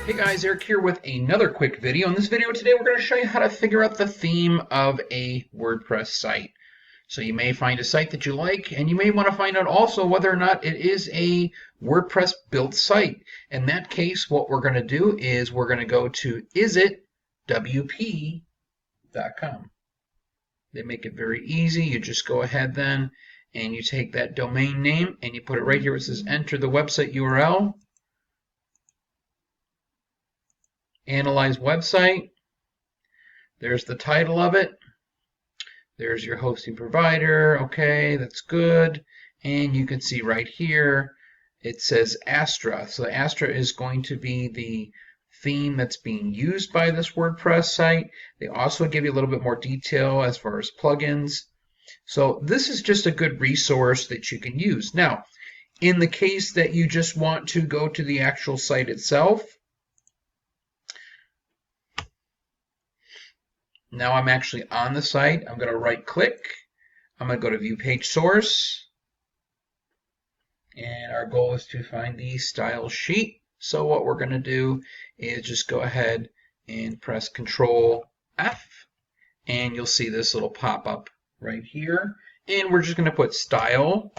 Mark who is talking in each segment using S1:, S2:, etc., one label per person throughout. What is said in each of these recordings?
S1: Hey guys, Eric here with another quick video. In this video today, we're going to show you how to figure out the theme of a WordPress site. So you may find a site that you like, and you may want to find out also whether or not it is a WordPress built site. In that case, what we're going to do is we're going to go to isitwp.com. They make it very easy. You just go ahead then and you take that domain name and you put it right here where it says enter the website URL. Analyze website. There's the title of it. There's your hosting provider. Okay, that's good. And you can see right here it says Astra. So Astra is going to be the theme that's being used by this WordPress site. They also give you a little bit more detail as far as plugins. So this is just a good resource that you can use. Now, in the case that you just want to go to the actual site itself, now I'm actually on the site. I'm going to right click. I'm going to go to view page source. And our goal is to find the style sheet. So what we're going to do is just go ahead and press Control F. And you'll see this little pop up right here. And we're just going to put style.css.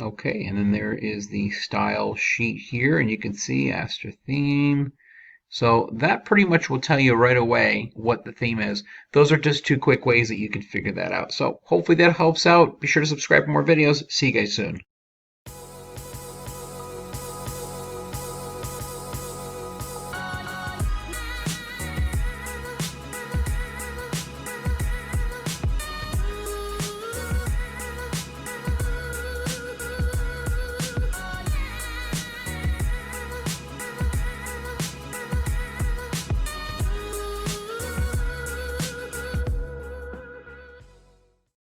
S1: Okay, and then there is the style sheet here, and you can see Astra theme. So that pretty much will tell you right away what the theme is. Those are just two quick ways that you can figure that out. So hopefully that helps out. Be sure to subscribe for more videos. See you guys soon.